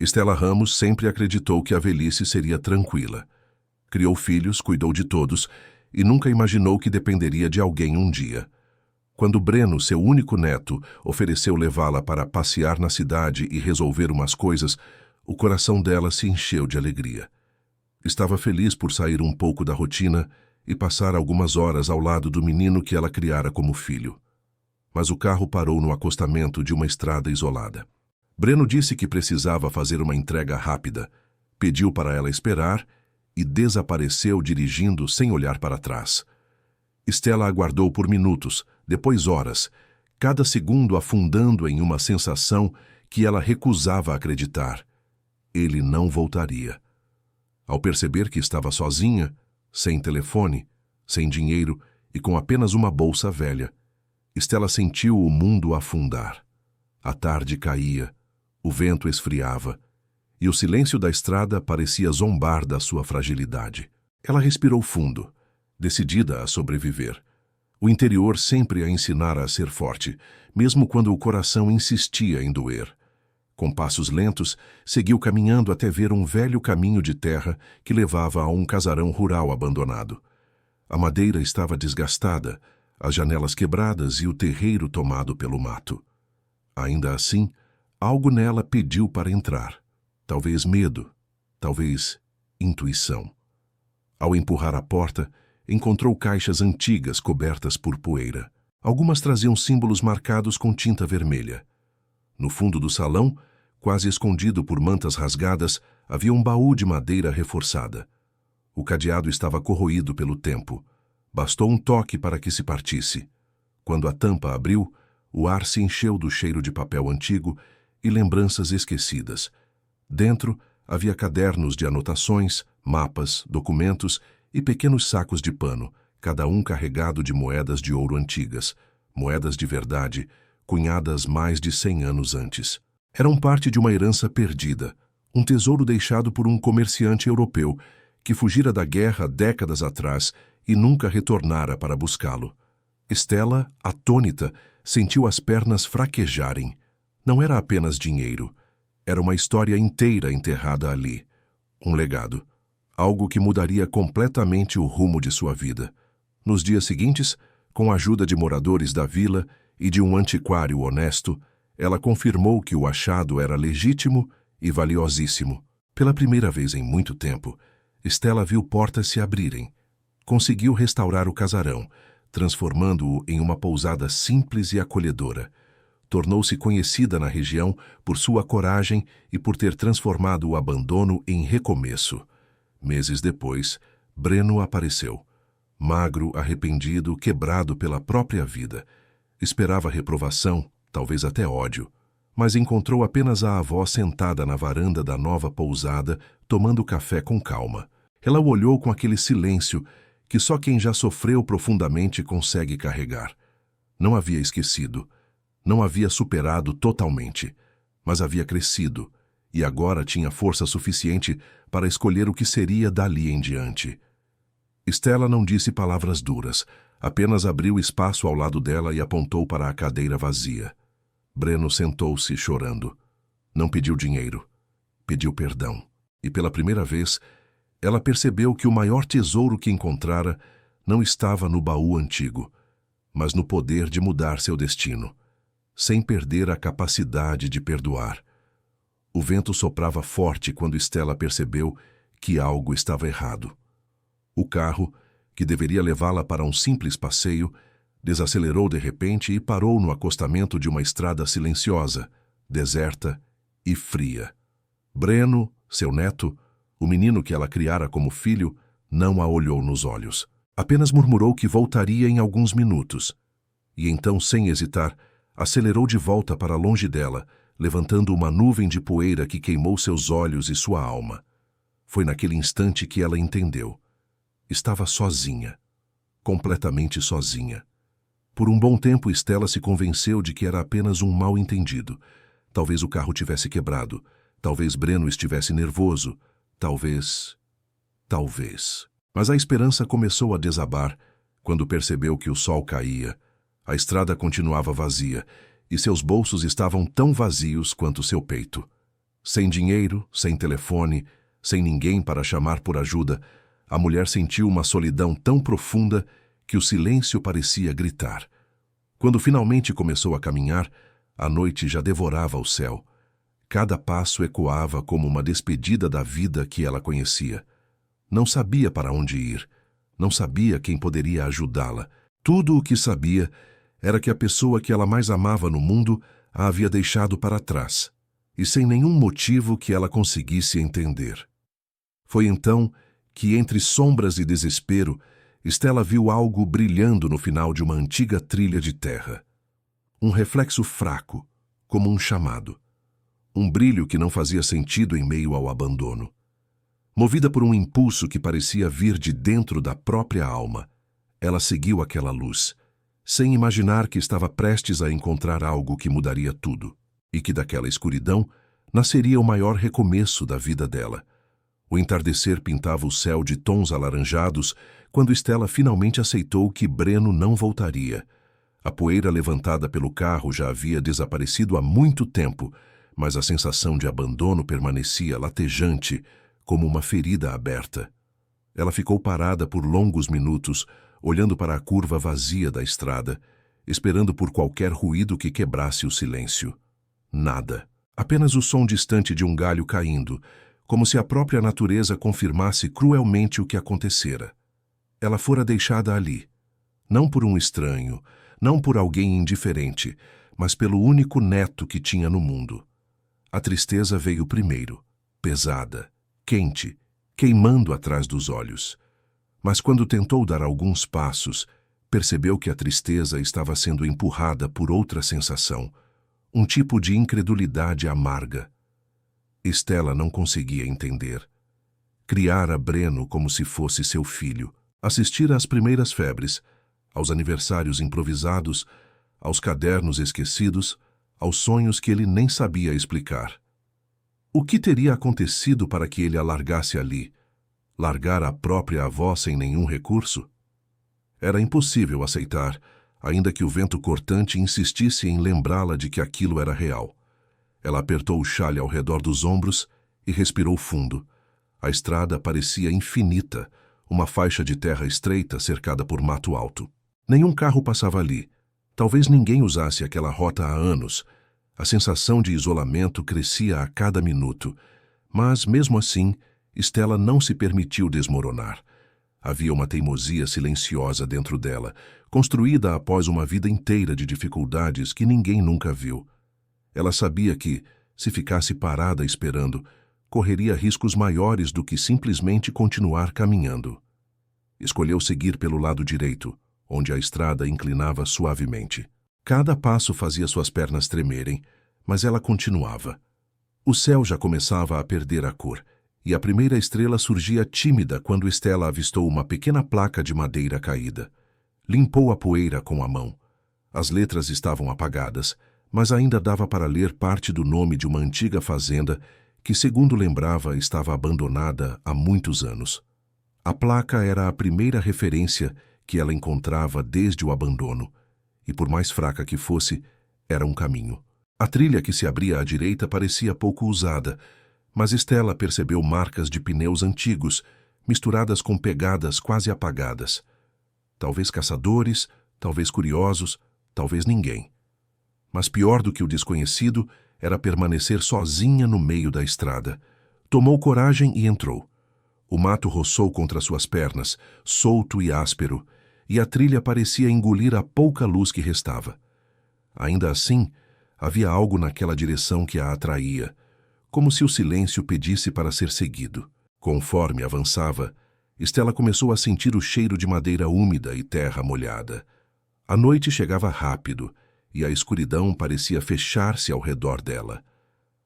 Stella Ramos sempre acreditou que a velhice seria tranquila. Criou filhos, cuidou de todos e nunca imaginou que dependeria de alguém um dia. Quando Breno, seu único neto, ofereceu levá-la para passear na cidade e resolver umas coisas, o coração dela se encheu de alegria. Estava feliz por sair um pouco da rotina e passar algumas horas ao lado do menino que ela criara como filho. Mas o carro parou no acostamento de uma estrada isolada. Breno disse que precisava fazer uma entrega rápida, pediu para ela esperar e desapareceu dirigindo sem olhar para trás. Stella aguardou por minutos, depois horas, cada segundo afundando em uma sensação que ela recusava acreditar. Ele não voltaria. Ao perceber que estava sozinha, sem telefone, sem dinheiro e com apenas uma bolsa velha, Stella sentiu o mundo afundar. A tarde caía, o vento esfriava e o silêncio da estrada parecia zombar da sua fragilidade. Ela respirou fundo, decidida a sobreviver. O interior sempre a ensinara a ser forte, mesmo quando o coração insistia em doer. Com passos lentos, seguiu caminhando até ver um velho caminho de terra que levava a um casarão rural abandonado. A madeira estava desgastada, as janelas quebradas e o terreiro tomado pelo mato. Ainda assim, algo nela pediu para entrar. Talvez medo, talvez intuição. Ao empurrar a porta, encontrou caixas antigas cobertas por poeira. Algumas traziam símbolos marcados com tinta vermelha. No fundo do salão, quase escondido por mantas rasgadas, havia um baú de madeira reforçada. O cadeado estava corroído pelo tempo. Bastou um toque para que se partisse. Quando a tampa abriu, o ar se encheu do cheiro de papel antigo e lembranças esquecidas. Dentro havia cadernos de anotações, mapas, documentos e pequenos sacos de pano, cada um carregado de moedas de ouro antigas, moedas de verdade, cunhadas mais de 100 anos antes. Eram parte de uma herança perdida, um tesouro deixado por um comerciante europeu que fugira da guerra décadas atrás e nunca retornara para buscá-lo. Stella, atônita, sentiu as pernas fraquejarem. Não era apenas dinheiro. Era uma história inteira enterrada ali. Um legado. Algo que mudaria completamente o rumo de sua vida. Nos dias seguintes, com a ajuda de moradores da vila e de um antiquário honesto, ela confirmou que o achado era legítimo e valiosíssimo. Pela primeira vez em muito tempo, Stella viu portas se abrirem. Conseguiu restaurar o casarão, transformando-o em uma pousada simples e acolhedora. Tornou-se conhecida na região por sua coragem e por ter transformado o abandono em recomeço. Meses depois, Breno apareceu. Magro, arrependido, quebrado pela própria vida. Esperava reprovação, talvez até ódio, mas encontrou apenas a avó sentada na varanda da nova pousada, tomando café com calma. Ela o olhou com aquele silêncio que só quem já sofreu profundamente consegue carregar. Não havia esquecido, não havia superado totalmente, mas havia crescido, e agora tinha força suficiente para escolher o que seria dali em diante. Stella não disse palavras duras, apenas abriu espaço ao lado dela e apontou para a cadeira vazia. Breno sentou-se chorando. Não pediu dinheiro, pediu perdão. E pela primeira vez, ela percebeu que o maior tesouro que encontrara não estava no baú antigo, mas no poder de mudar seu destino, sem perder a capacidade de perdoar. O vento soprava forte quando Stella percebeu que algo estava errado. O carro, que deveria levá-la para um simples passeio, desacelerou de repente e parou no acostamento de uma estrada silenciosa, deserta e fria. Breno, seu neto, o menino que ela criara como filho, não a olhou nos olhos. Apenas murmurou que voltaria em alguns minutos. E então, sem hesitar, acelerou de volta para longe dela, levantando uma nuvem de poeira que queimou seus olhos e sua alma. Foi naquele instante que ela entendeu. Estava sozinha. Completamente sozinha. Por um bom tempo, Stella se convenceu de que era apenas um mal-entendido. Talvez o carro tivesse quebrado. Talvez Breno estivesse nervoso. Talvez... Mas a esperança começou a desabar quando percebeu que o sol caía. A estrada continuava vazia e seus bolsos estavam tão vazios quanto seu peito. Sem dinheiro, sem telefone, sem ninguém para chamar por ajuda, a mulher sentiu uma solidão tão profunda que o silêncio parecia gritar. Quando finalmente começou a caminhar, a noite já devorava o céu. Cada passo ecoava como uma despedida da vida que ela conhecia. Não sabia para onde ir. Não sabia quem poderia ajudá-la. Tudo o que sabia era que a pessoa que ela mais amava no mundo a havia deixado para trás, e sem nenhum motivo que ela conseguisse entender. Foi então que, entre sombras e desespero, Stella viu algo brilhando no final de uma antiga trilha de terra. Um reflexo fraco, como um chamado. Um brilho que não fazia sentido em meio ao abandono. Movida por um impulso que parecia vir de dentro da própria alma, ela seguiu aquela luz, sem imaginar que estava prestes a encontrar algo que mudaria tudo, e que daquela escuridão nasceria o maior recomeço da vida dela. O entardecer pintava o céu de tons alaranjados quando Stella finalmente aceitou que Breno não voltaria. A poeira levantada pelo carro já havia desaparecido há muito tempo, mas a sensação de abandono permanecia latejante, como uma ferida aberta. Ela ficou parada por longos minutos, olhando para a curva vazia da estrada, esperando por qualquer ruído que quebrasse o silêncio. Nada. Apenas o som distante de um galho caindo, como se a própria natureza confirmasse cruelmente o que acontecera. Ela fora deixada ali, não por um estranho, não por alguém indiferente, mas pelo único neto que tinha no mundo. A tristeza veio primeiro, pesada, quente, queimando atrás dos olhos. Mas quando tentou dar alguns passos, percebeu que a tristeza estava sendo empurrada por outra sensação, um tipo de incredulidade amarga. Stella não conseguia entender. Criara Breno como se fosse seu filho, assistir às primeiras febres, aos aniversários improvisados, aos cadernos esquecidos, aos sonhos que ele nem sabia explicar. O que teria acontecido para que ele a largasse ali? Largar a própria avó sem nenhum recurso? Era impossível aceitar, ainda que o vento cortante insistisse em lembrá-la de que aquilo era real. Ela apertou o xale ao redor dos ombros e respirou fundo. A estrada parecia infinita, uma faixa de terra estreita cercada por mato alto. Nenhum carro passava ali. Talvez ninguém usasse aquela rota há anos. A sensação de isolamento crescia a cada minuto, mas, mesmo assim, Stella não se permitiu desmoronar. Havia uma teimosia silenciosa dentro dela, construída após uma vida inteira de dificuldades que ninguém nunca viu. Ela sabia que, se ficasse parada esperando, correria riscos maiores do que simplesmente continuar caminhando. Escolheu seguir pelo lado direito, onde a estrada inclinava suavemente. Cada passo fazia suas pernas tremerem, mas ela continuava. O céu já começava a perder a cor, e a primeira estrela surgia tímida quando Stella avistou uma pequena placa de madeira caída. Limpou a poeira com a mão. As letras estavam apagadas, mas ainda dava para ler parte do nome de uma antiga fazenda que, segundo lembrava, estava abandonada há muitos anos. A placa era a primeira referência que ela encontrava desde o abandono, e por mais fraca que fosse, era um caminho. A trilha que se abria à direita parecia pouco usada, mas Stella percebeu marcas de pneus antigos, misturadas com pegadas quase apagadas. Talvez caçadores, talvez curiosos, talvez ninguém. Mas pior do que o desconhecido era permanecer sozinha no meio da estrada. Tomou coragem e entrou. O mato roçou contra suas pernas, solto e áspero, e a trilha parecia engolir a pouca luz que restava. Ainda assim, havia algo naquela direção que a atraía, como se o silêncio pedisse para ser seguido. Conforme avançava, Stella começou a sentir o cheiro de madeira úmida e terra molhada. A noite chegava rápido, e a escuridão parecia fechar-se ao redor dela.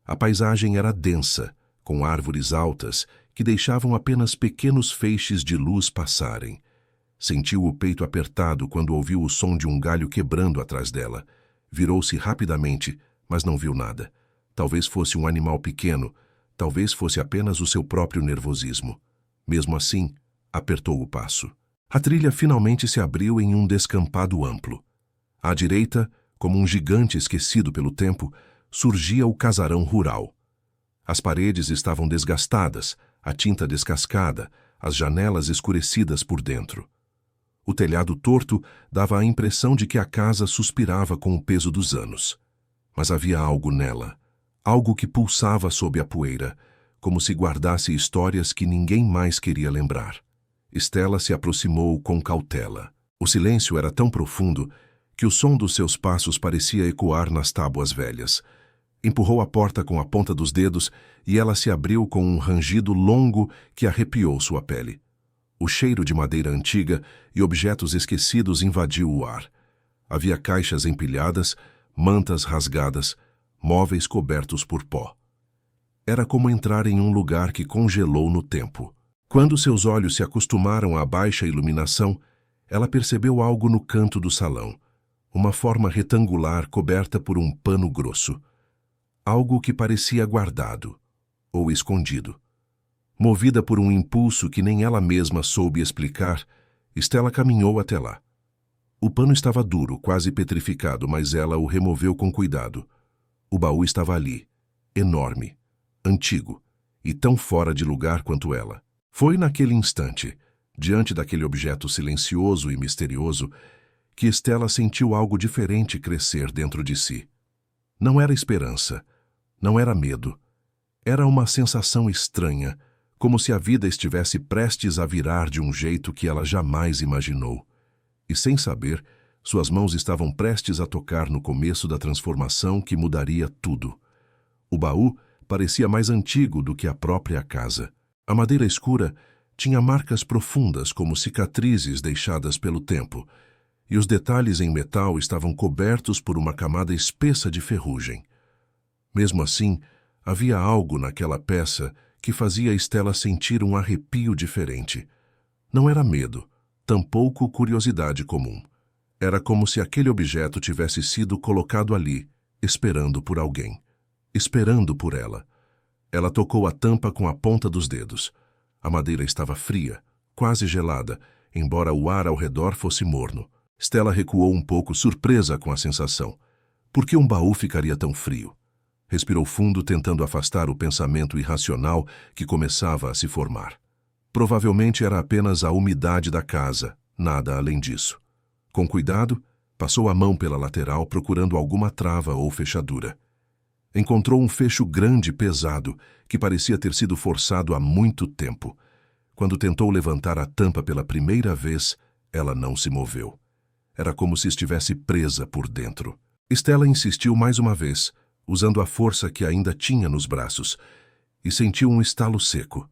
A paisagem era densa, com árvores altas que deixavam apenas pequenos feixes de luz passarem. Sentiu o peito apertado quando ouviu o som de um galho quebrando atrás dela. Virou-se rapidamente, mas não viu nada. Talvez fosse um animal pequeno, talvez fosse apenas o seu próprio nervosismo. Mesmo assim, apertou o passo. A trilha finalmente se abriu em um descampado amplo. À direita, como um gigante esquecido pelo tempo, surgia o casarão rural. As paredes estavam desgastadas, a tinta descascada, as janelas escurecidas por dentro. O telhado torto dava a impressão de que a casa suspirava com o peso dos anos. Mas havia algo nela, algo que pulsava sob a poeira, como se guardasse histórias que ninguém mais queria lembrar. Stella se aproximou com cautela. O silêncio era tão profundo que o som dos seus passos parecia ecoar nas tábuas velhas. Empurrou a porta com a ponta dos dedos e ela se abriu com um rangido longo que arrepiou sua pele. O cheiro de madeira antiga e objetos esquecidos invadiu o ar. Havia caixas empilhadas, mantas rasgadas, móveis cobertos por pó. Era como entrar em um lugar que congelou no tempo. Quando seus olhos se acostumaram à baixa iluminação, ela percebeu algo no canto do salão, uma forma retangular coberta por um pano grosso. Algo que parecia guardado ou escondido. Movida por um impulso que nem ela mesma soube explicar, Stella caminhou até lá. O pano estava duro, quase petrificado, mas ela o removeu com cuidado. O baú estava ali, enorme, antigo e tão fora de lugar quanto ela. Foi naquele instante, diante daquele objeto silencioso e misterioso, que Stella sentiu algo diferente crescer dentro de si. Não era esperança, não era medo. Era uma sensação estranha, como se a vida estivesse prestes a virar de um jeito que ela jamais imaginou. E sem saber, suas mãos estavam prestes a tocar no começo da transformação que mudaria tudo. O baú parecia mais antigo do que a própria casa. A madeira escura tinha marcas profundas como cicatrizes deixadas pelo tempo, e os detalhes em metal estavam cobertos por uma camada espessa de ferrugem. Mesmo assim, havia algo naquela peça que fazia Stella sentir um arrepio diferente. Não era medo, tampouco curiosidade comum. Era como se aquele objeto tivesse sido colocado ali, esperando por alguém. Esperando por ela. Ela tocou a tampa com a ponta dos dedos. A madeira estava fria, quase gelada, embora o ar ao redor fosse morno. Stella recuou um pouco, surpresa com a sensação. Por que um baú ficaria tão frio? Respirou fundo, tentando afastar o pensamento irracional que começava a se formar. Provavelmente era apenas a umidade da casa, nada além disso. Com cuidado, passou a mão pela lateral procurando alguma trava ou fechadura. Encontrou um fecho grande e pesado, que parecia ter sido forçado há muito tempo. Quando tentou levantar a tampa pela primeira vez, ela não se moveu. Era como se estivesse presa por dentro. Stella insistiu mais uma vez, usando a força que ainda tinha nos braços, e sentiu um estalo seco.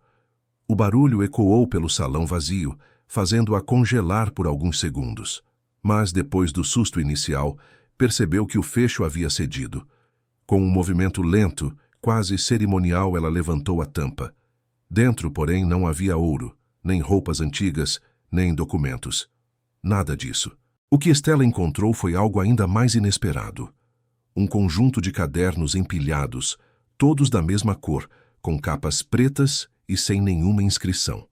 O barulho ecoou pelo salão vazio, fazendo-a congelar por alguns segundos. Mas, depois do susto inicial, percebeu que o fecho havia cedido. Com um movimento lento, quase cerimonial, ela levantou a tampa. Dentro, porém, não havia ouro, nem roupas antigas, nem documentos. Nada disso. O que Stella encontrou foi algo ainda mais inesperado. Um conjunto de cadernos empilhados, todos da mesma cor, com capas pretas e sem nenhuma inscrição.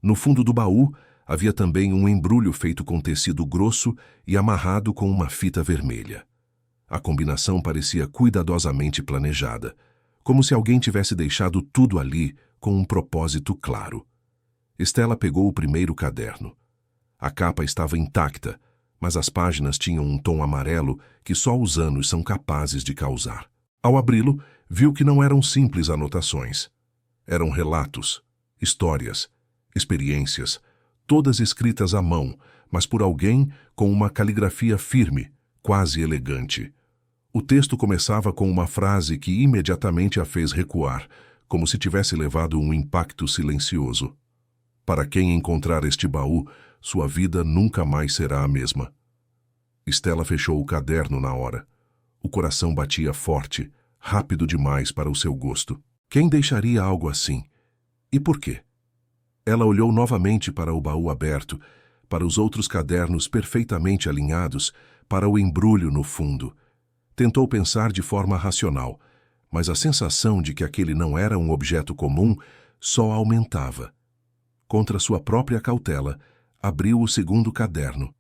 No fundo do baú, havia também um embrulho feito com tecido grosso e amarrado com uma fita vermelha. A combinação parecia cuidadosamente planejada, como se alguém tivesse deixado tudo ali com um propósito claro. Stella pegou o primeiro caderno. A capa estava intacta, mas as páginas tinham um tom amarelo que só os anos são capazes de causar. Ao abri-lo, viu que não eram simples anotações. Eram relatos, histórias, experiências, todas escritas à mão, mas por alguém com uma caligrafia firme, quase elegante. O texto começava com uma frase que imediatamente a fez recuar, como se tivesse levado um impacto silencioso. Para quem encontrar este baú, sua vida nunca mais será a mesma. Stella fechou o caderno na hora. O coração batia forte, rápido demais para o seu gosto. Quem deixaria algo assim? E por quê? Ela olhou novamente para o baú aberto, para os outros cadernos perfeitamente alinhados, para o embrulho no fundo. Tentou pensar de forma racional, mas a sensação de que aquele não era um objeto comum só aumentava. Contra sua própria cautela, abriu o segundo caderno.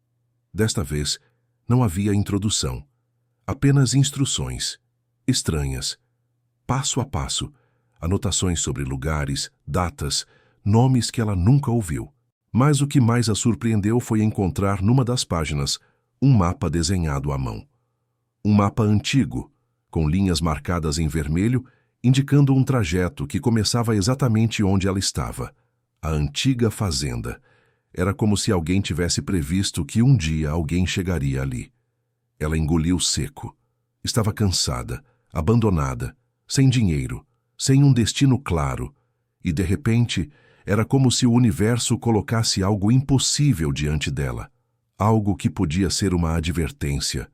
Desta vez, não havia introdução. Apenas instruções, estranhas, passo a passo, anotações sobre lugares, datas, nomes que ela nunca ouviu. Mas o que mais a surpreendeu foi encontrar numa das páginas um mapa desenhado à mão. Um mapa antigo, com linhas marcadas em vermelho, indicando um trajeto que começava exatamente onde ela estava, a antiga fazenda. Era como se alguém tivesse previsto que um dia alguém chegaria ali. Ela engoliu seco. Estava cansada, abandonada, sem dinheiro, sem um destino claro, e de repente era como se o universo colocasse algo impossível diante dela, algo que podia ser uma advertência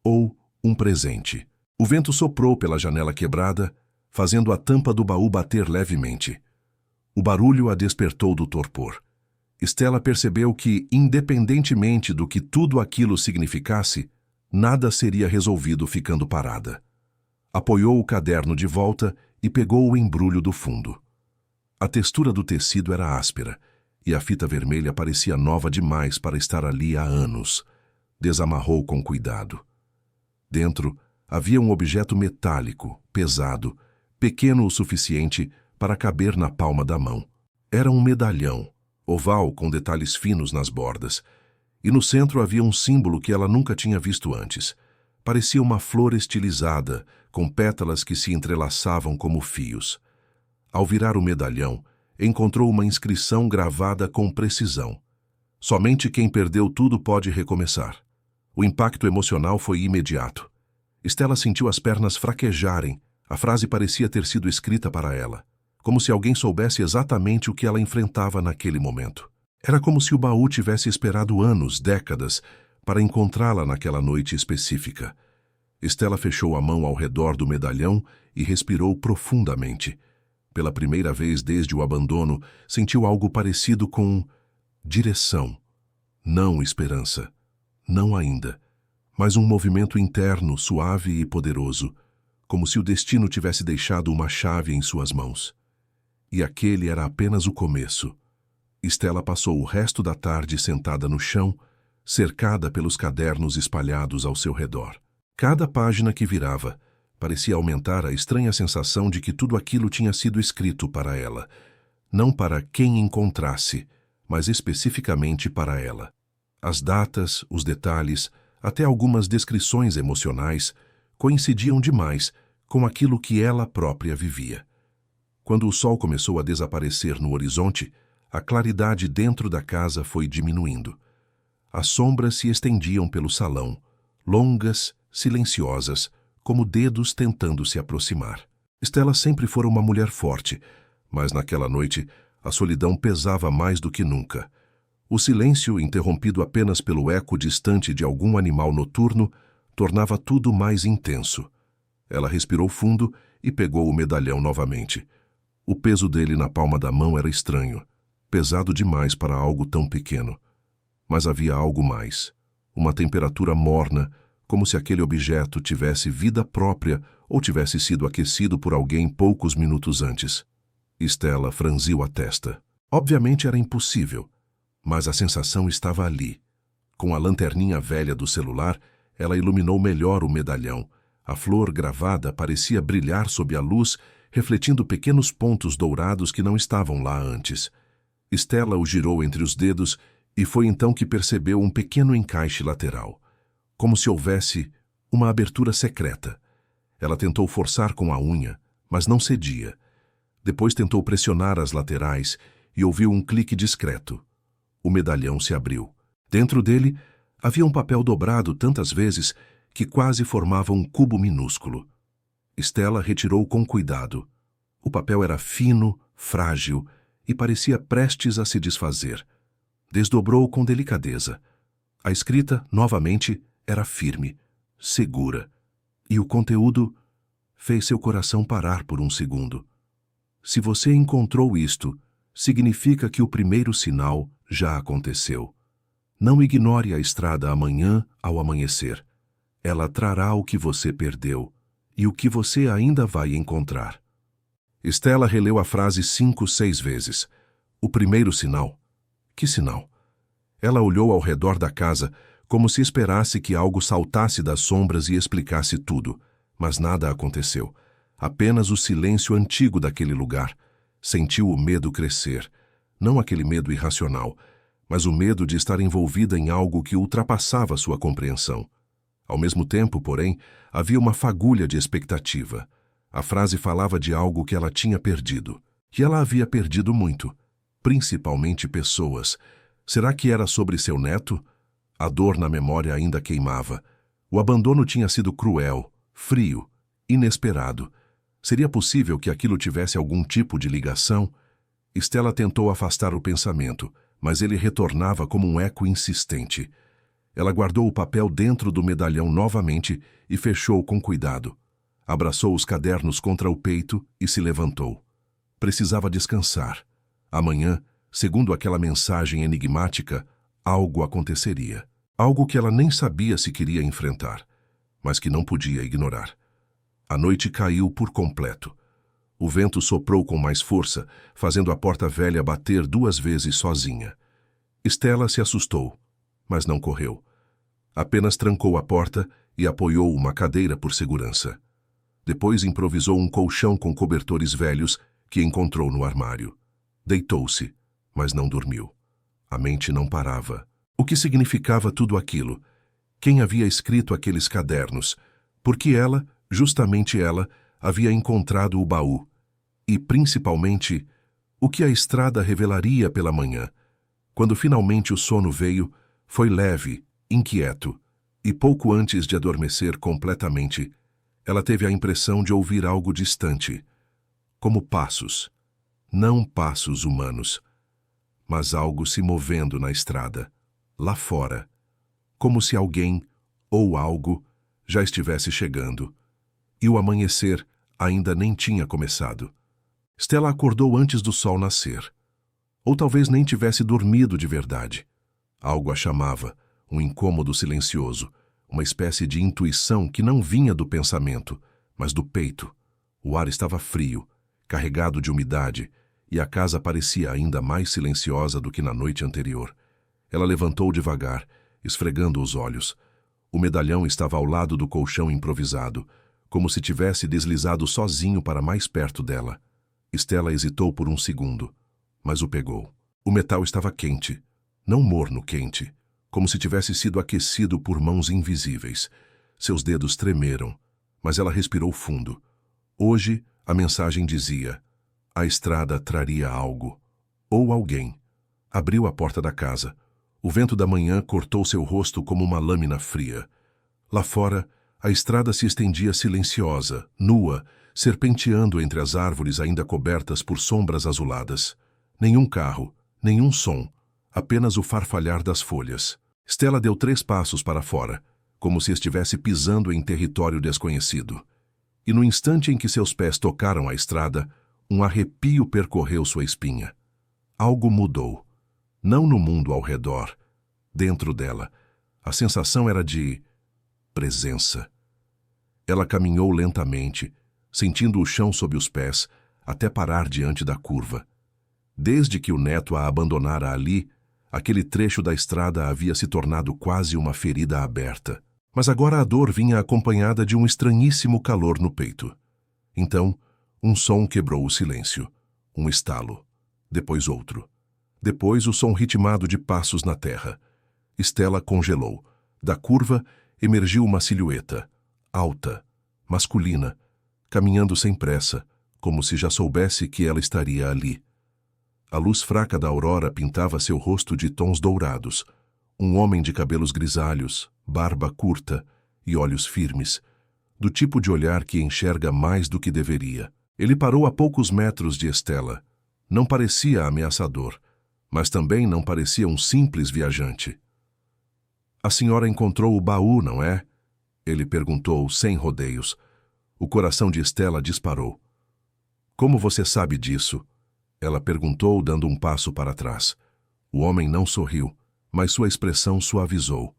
ou um presente. O vento soprou pela janela quebrada, fazendo a tampa do baú bater levemente. O barulho a despertou do torpor. Stella percebeu que, independentemente do que tudo aquilo significasse, nada seria resolvido ficando parada. Apoiou o caderno de volta e pegou o embrulho do fundo. A textura do tecido era áspera, e a fita vermelha parecia nova demais para estar ali há anos. Desamarrou com cuidado. Dentro havia um objeto metálico, pesado, pequeno o suficiente para caber na palma da mão. Era um medalhão, oval com detalhes finos nas bordas, e no centro havia um símbolo que ela nunca tinha visto antes. Parecia uma flor estilizada, com pétalas que se entrelaçavam como fios. Ao virar o medalhão, encontrou uma inscrição gravada com precisão. Somente quem perdeu tudo pode recomeçar. O impacto emocional foi imediato. Stella sentiu as pernas fraquejarem. A frase parecia ter sido escrita para ela, como se alguém soubesse exatamente o que ela enfrentava naquele momento. Era como se o baú tivesse esperado anos, décadas, para encontrá-la naquela noite específica. Stella fechou a mão ao redor do medalhão e respirou profundamente. Pela primeira vez desde o abandono, sentiu algo parecido com direção. Não esperança. Não ainda. Mas um movimento interno, suave e poderoso, como se o destino tivesse deixado uma chave em suas mãos. E aquele era apenas o começo. Stella passou o resto da tarde sentada no chão, cercada pelos cadernos espalhados ao seu redor. Cada página que virava parecia aumentar a estranha sensação de que tudo aquilo tinha sido escrito para ela, não para quem encontrasse, mas especificamente para ela. As datas, os detalhes, até algumas descrições emocionais, coincidiam demais com aquilo que ela própria vivia. Quando o sol começou a desaparecer no horizonte, a claridade dentro da casa foi diminuindo. As sombras se estendiam pelo salão, longas, silenciosas, como dedos tentando se aproximar. Stella sempre fora uma mulher forte, mas naquela noite a solidão pesava mais do que nunca. O silêncio, interrompido apenas pelo eco distante de algum animal noturno, tornava tudo mais intenso. Ela respirou fundo e pegou o medalhão novamente. O peso dele na palma da mão era estranho, pesado demais para algo tão pequeno. Mas havia algo mais. Uma temperatura morna, como se aquele objeto tivesse vida própria ou tivesse sido aquecido por alguém poucos minutos antes. Stella franziu a testa. Obviamente era impossível, mas a sensação estava ali. Com a lanterninha velha do celular, ela iluminou melhor o medalhão. A flor gravada parecia brilhar sob a luz, refletindo pequenos pontos dourados que não estavam lá antes. Stella o girou entre os dedos e foi então que percebeu um pequeno encaixe lateral, como se houvesse uma abertura secreta. Ela tentou forçar com a unha, mas não cedia. Depois tentou pressionar as laterais e ouviu um clique discreto. O medalhão se abriu. Dentro dele havia um papel dobrado tantas vezes que quase formava um cubo minúsculo. Stella retirou com cuidado. O papel era fino, frágil e parecia prestes a se desfazer. Desdobrou com delicadeza. A escrita, novamente, era firme, segura, e o conteúdo fez seu coração parar por um segundo. Se você encontrou isto, significa que o primeiro sinal já aconteceu. Não ignore a estrada amanhã ao amanhecer. Ela trará o que você perdeu e o que você ainda vai encontrar. Stella releu a frase 5, 6 vezes. O primeiro sinal? Que sinal? Ela olhou ao redor da casa como se esperasse que algo saltasse das sombras e explicasse tudo, mas nada aconteceu. apenas o silêncio antigo daquele lugar. Sentiu o medo crescer, não aquele medo irracional, mas o medo de estar envolvida em algo que ultrapassava sua compreensão. Ao mesmo tempo, porém, havia uma fagulha de expectativa. A frase falava de algo que ela tinha perdido, que ela havia perdido muito, principalmente pessoas. Será que era sobre seu neto? A dor na memória ainda queimava. O abandono tinha sido cruel, frio, inesperado. Seria possível que aquilo tivesse algum tipo de ligação? Stella tentou afastar o pensamento, mas ele retornava como um eco insistente. Ela guardou o papel dentro do medalhão novamente e fechou com cuidado. Abraçou os cadernos contra o peito e se levantou. Precisava descansar. Amanhã, segundo aquela mensagem enigmática, algo aconteceria. Algo que ela nem sabia se queria enfrentar, mas que não podia ignorar. A noite caiu por completo. O vento soprou com mais força, fazendo a porta velha bater 2 vezes sozinha. Stella se assustou, mas não correu. Apenas trancou a porta e apoiou uma cadeira por segurança. Depois improvisou um colchão com cobertores velhos que encontrou no armário. Deitou-se, mas não dormiu. A mente não parava. O que significava tudo aquilo? Quem havia escrito aqueles cadernos? Por que ela, justamente ela, havia encontrado o baú? E, principalmente, o que a estrada revelaria pela manhã? Quando finalmente o sono veio, foi leve, inquieto, e pouco antes de adormecer completamente, ela teve a impressão de ouvir algo distante, como passos, não passos humanos, mas algo se movendo na estrada, lá fora, como se alguém ou algo já estivesse chegando, e o amanhecer ainda nem tinha começado. Stella acordou antes do sol nascer, ou talvez nem tivesse dormido de verdade. Algo a chamava, um incômodo silencioso, uma espécie de intuição que não vinha do pensamento, mas do peito. O ar estava frio, carregado de umidade, e a casa parecia ainda mais silenciosa do que na noite anterior. Ela levantou devagar, esfregando os olhos. O medalhão estava ao lado do colchão improvisado, como se tivesse deslizado sozinho para mais perto dela. Stella hesitou por um segundo, mas o pegou. O metal estava quente, não morno quente, como se tivesse sido aquecido por mãos invisíveis. Seus dedos tremeram, mas ela respirou fundo. Hoje, a mensagem dizia: a estrada traria algo, ou alguém. Abriu a porta da casa. O vento da manhã cortou seu rosto como uma lâmina fria. Lá fora, a estrada se estendia silenciosa, nua, serpenteando entre as árvores ainda cobertas por sombras azuladas. Nenhum carro, nenhum som, apenas o farfalhar das folhas. Stella deu 3 passos para fora, como se estivesse pisando em território desconhecido. E no instante em que seus pés tocaram a estrada, um arrepio percorreu sua espinha. Algo mudou. Não no mundo ao redor. Dentro dela, a sensação era de presença. Ela caminhou lentamente, sentindo o chão sob os pés, até parar diante da curva. Desde que o neto a abandonara ali, aquele trecho da estrada havia se tornado quase uma ferida aberta. Mas agora a dor vinha acompanhada de um estranhíssimo calor no peito. Então, um som quebrou o silêncio. Um estalo. Depois outro. Depois o som ritmado de passos na terra. Stella congelou. Da curva emergiu uma silhueta, alta, masculina, caminhando sem pressa, como se já soubesse que ela estaria ali. A luz fraca da aurora pintava seu rosto de tons dourados. Um homem de cabelos grisalhos, barba curta e olhos firmes, do tipo de olhar que enxerga mais do que deveria. Ele parou a poucos metros de Stella. Não parecia ameaçador, mas também não parecia um simples viajante. A senhora encontrou o baú, não é? Ele perguntou, sem rodeios. O coração de Stella disparou. Como você sabe disso? Ela perguntou, dando um passo para trás. O homem não sorriu, mas sua expressão suavizou.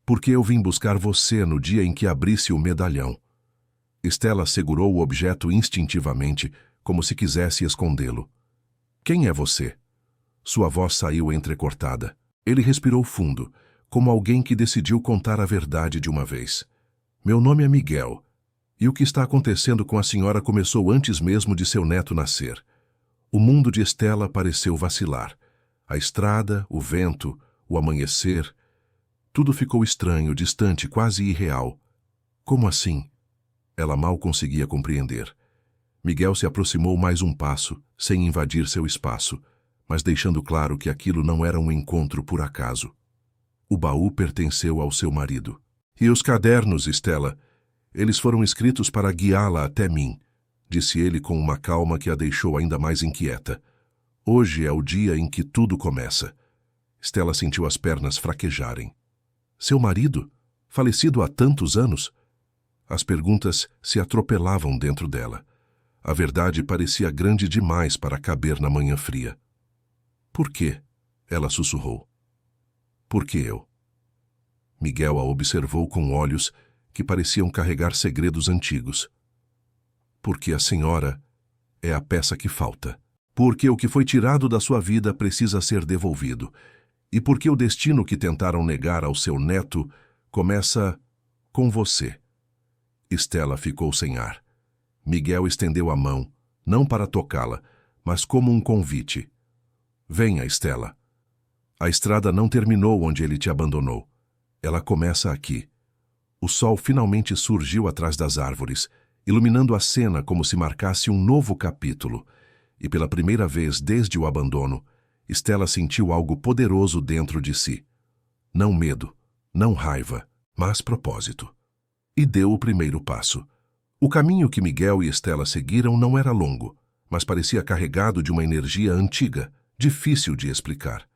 Porque eu vim buscar você no dia em que abrisse o medalhão. Stella segurou o objeto instintivamente, como se quisesse escondê-lo. Quem é você? Sua voz saiu entrecortada. Ele respirou fundo, como alguém que decidiu contar a verdade de uma vez. Meu nome é Miguel. E o que está acontecendo com a senhora começou antes mesmo de seu neto nascer. O mundo de Estela pareceu vacilar. A estrada, o vento, o amanhecer, tudo ficou estranho, distante, quase irreal. Como assim? Ela mal conseguia compreender. Miguel se aproximou mais um passo, sem invadir seu espaço, mas deixando claro que aquilo não era um encontro por acaso. O baú pertenceu ao seu marido. E os cadernos, Estela? Eles foram escritos para guiá-la até mim, disse ele com uma calma que a deixou ainda mais inquieta. Hoje é o dia em que tudo começa. Estela sentiu as pernas fraquejarem. Seu marido? Falecido há tantos anos? As perguntas se atropelavam dentro dela. A verdade parecia grande demais para caber na manhã fria. Por quê? Ela sussurrou. Por que eu? Miguel a observou com olhos que pareciam carregar segredos antigos. Porque a senhora é a peça que falta. Porque o que foi tirado da sua vida precisa ser devolvido. E porque o destino que tentaram negar ao seu neto começa com você. Estela ficou sem ar. Miguel estendeu a mão, não para tocá-la, mas como um convite. Venha, Estela. A estrada não terminou onde ele te abandonou. Ela começa aqui. O sol finalmente surgiu atrás das árvores, iluminando a cena como se marcasse um novo capítulo. E pela primeira vez desde o abandono, Estela sentiu algo poderoso dentro de si. Não medo, não raiva, mas propósito. E deu o primeiro passo. O caminho que Miguel e Estela seguiram não era longo, mas parecia carregado de uma energia antiga, difícil de explicar.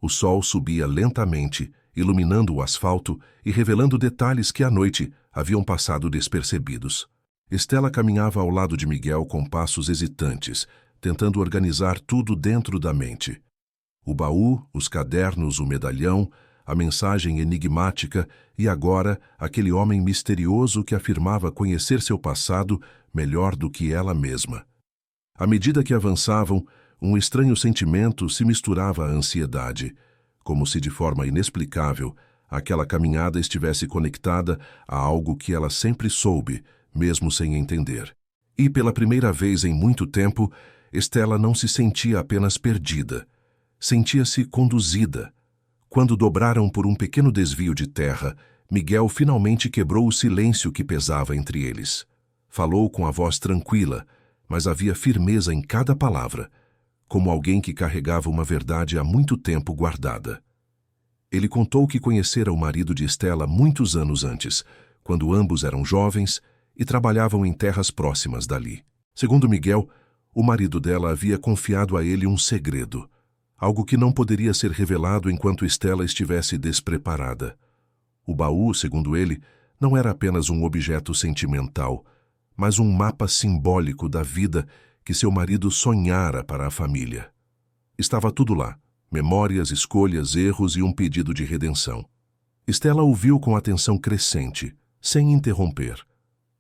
O sol subia lentamente, iluminando o asfalto e revelando detalhes que à noite haviam passado despercebidos. Estela caminhava ao lado de Miguel com passos hesitantes, tentando organizar tudo dentro da mente. O baú, os cadernos, o medalhão, a mensagem enigmática e agora aquele homem misterioso que afirmava conhecer seu passado melhor do que ela mesma. À medida que avançavam, um estranho sentimento se misturava à ansiedade, como se de forma inexplicável aquela caminhada estivesse conectada a algo que ela sempre soube, mesmo sem entender. E pela primeira vez em muito tempo, Estela não se sentia apenas perdida. Sentia-se conduzida. Quando dobraram por um pequeno desvio de terra, Miguel finalmente quebrou o silêncio que pesava entre eles. Falou com a voz tranquila, mas havia firmeza em cada palavra, como alguém que carregava uma verdade há muito tempo guardada. Ele contou que conhecera o marido de Estela muitos anos antes, quando ambos eram jovens e trabalhavam em terras próximas dali. Segundo Miguel, o marido dela havia confiado a ele um segredo, algo que não poderia ser revelado enquanto Estela estivesse despreparada. O baú, segundo ele, não era apenas um objeto sentimental, mas um mapa simbólico da vida que seu marido sonhara para a família. Estava tudo lá, memórias, escolhas, erros e um pedido de redenção. Estela ouviu com atenção crescente, sem interromper.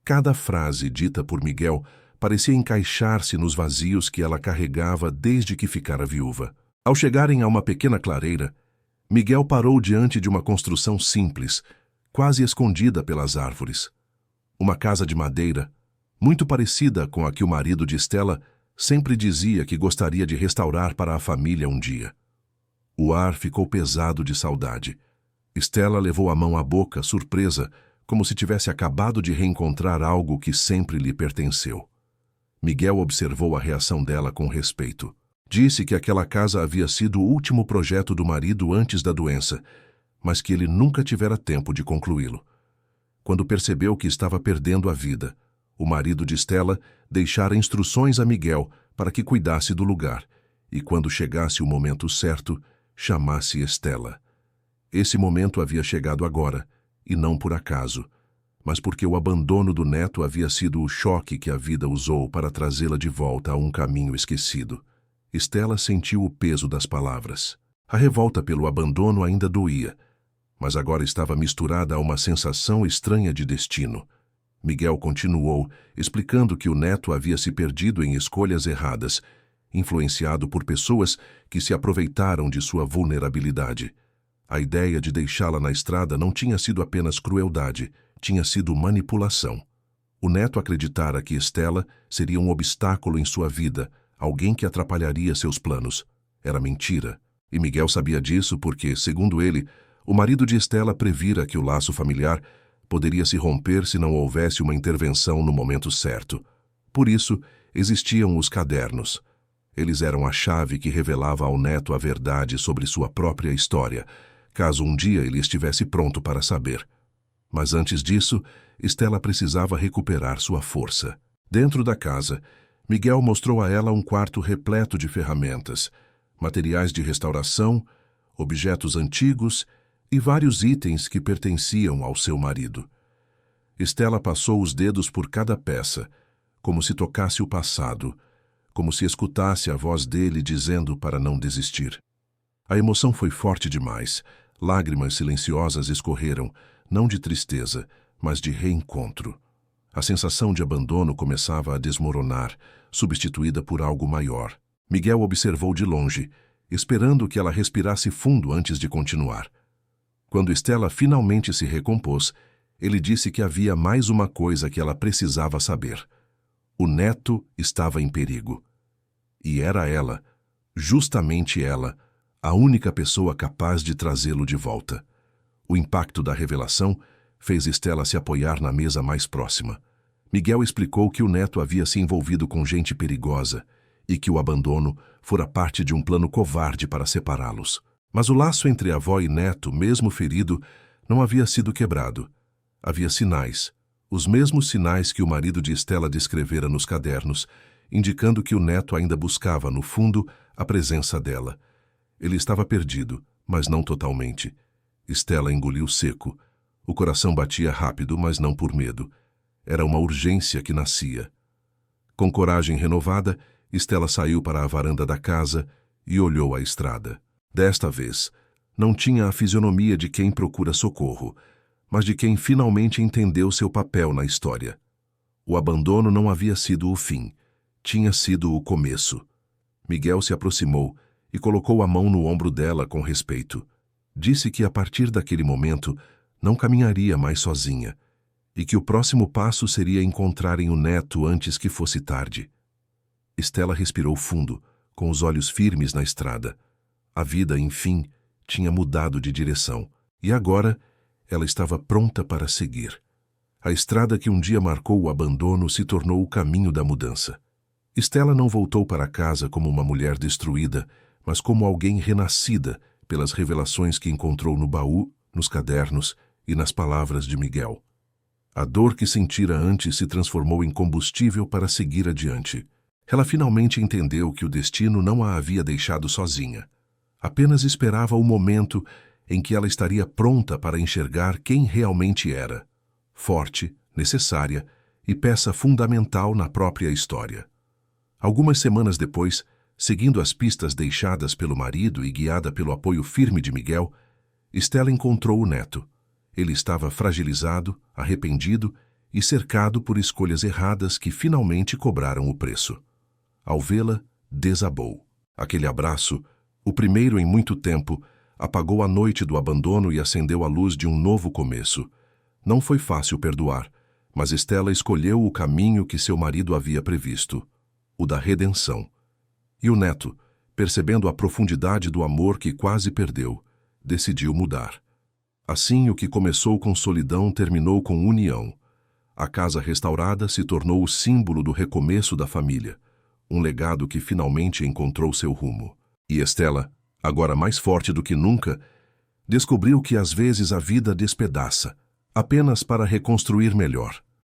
Cada frase dita por Miguel parecia encaixar-se nos vazios que ela carregava desde que ficara viúva. Ao chegarem a uma pequena clareira, Miguel parou diante de uma construção simples, quase escondida pelas árvores. Uma casa de madeira, muito parecida com a que o marido de Estela sempre dizia que gostaria de restaurar para a família um dia. O ar ficou pesado de saudade. Estela levou a mão à boca, surpresa, como se tivesse acabado de reencontrar algo que sempre lhe pertenceu. Miguel observou a reação dela com respeito. Disse que aquela casa havia sido o último projeto do marido antes da doença, mas que ele nunca tivera tempo de concluí-lo. Quando percebeu que estava perdendo a vida, o marido de Estela deixara instruções a Miguel para que cuidasse do lugar e, quando chegasse o momento certo, chamasse Estela. Esse momento havia chegado agora, e não por acaso, mas porque o abandono do neto havia sido o choque que a vida usou para trazê-la de volta a um caminho esquecido. Estela sentiu o peso das palavras. A revolta pelo abandono ainda doía, mas agora estava misturada a uma sensação estranha de destino. Miguel continuou, explicando que o neto havia se perdido em escolhas erradas, influenciado por pessoas que se aproveitaram de sua vulnerabilidade. A ideia de deixá-la na estrada não tinha sido apenas crueldade, tinha sido manipulação. O neto acreditara que Estela seria um obstáculo em sua vida, alguém que atrapalharia seus planos. Era mentira. E Miguel sabia disso porque, segundo ele, o marido de Estela previra que o laço familiar poderia se romper se não houvesse uma intervenção no momento certo. Por isso, existiam os cadernos. Eles eram a chave que revelava ao neto a verdade sobre sua própria história, caso um dia ele estivesse pronto para saber. Mas antes disso, Estela precisava recuperar sua força. Dentro da casa, Miguel mostrou a ela um quarto repleto de ferramentas, materiais de restauração, objetos antigos e vários itens que pertenciam ao seu marido. Estela passou os dedos por cada peça, como se tocasse o passado, como se escutasse a voz dele dizendo para não desistir. A emoção foi forte demais. Lágrimas silenciosas escorreram, não de tristeza, mas de reencontro. A sensação de abandono começava a desmoronar, substituída por algo maior. Miguel observou de longe, esperando que ela respirasse fundo antes de continuar. Quando Estela finalmente se recompôs, ele disse que havia mais uma coisa que ela precisava saber. O neto estava em perigo. E era ela, justamente ela, a única pessoa capaz de trazê-lo de volta. O impacto da revelação fez Estela se apoiar na mesa mais próxima. Miguel explicou que o neto havia se envolvido com gente perigosa e que o abandono fora parte de um plano covarde para separá-los. Mas o laço entre avó e neto, mesmo ferido, não havia sido quebrado. Havia sinais, os mesmos sinais que o marido de Estela descrevera nos cadernos, indicando que o neto ainda buscava, no fundo, a presença dela. Ele estava perdido, mas não totalmente. Estela engoliu seco. O coração batia rápido, mas não por medo. Era uma urgência que nascia. Com coragem renovada, Estela saiu para a varanda da casa e olhou a estrada. Desta vez, não tinha a fisionomia de quem procura socorro, mas de quem finalmente entendeu seu papel na história. O abandono não havia sido o fim, tinha sido o começo. Miguel se aproximou e colocou a mão no ombro dela com respeito. Disse que a partir daquele momento não caminharia mais sozinha e que o próximo passo seria encontrarem o neto antes que fosse tarde. Estela respirou fundo, com os olhos firmes na estrada. A vida, enfim, tinha mudado de direção e agora ela estava pronta para seguir. A estrada que um dia marcou o abandono se tornou o caminho da mudança. Estela não voltou para casa como uma mulher destruída, mas como alguém renascida pelas revelações que encontrou no baú, nos cadernos e nas palavras de Miguel. A dor que sentira antes se transformou em combustível para seguir adiante. Ela finalmente entendeu que o destino não a havia deixado sozinha. Apenas esperava o momento em que ela estaria pronta para enxergar quem realmente era. Forte, necessária e peça fundamental na própria história. Algumas semanas depois, seguindo as pistas deixadas pelo marido e guiada pelo apoio firme de Miguel, Estela encontrou o neto. Ele estava fragilizado, arrependido e cercado por escolhas erradas que finalmente cobraram o preço. Ao vê-la, desabou. Aquele abraço, o primeiro em muito tempo, apagou a noite do abandono e acendeu a luz de um novo começo. Não foi fácil perdoar, mas Estela escolheu o caminho que seu marido havia previsto, o da redenção. E o neto, percebendo a profundidade do amor que quase perdeu, decidiu mudar. Assim, o que começou com solidão terminou com união. A casa restaurada se tornou o símbolo do recomeço da família, um legado que finalmente encontrou seu rumo. E Estela, agora mais forte do que nunca, descobriu que às vezes a vida despedaça, apenas para reconstruir melhor.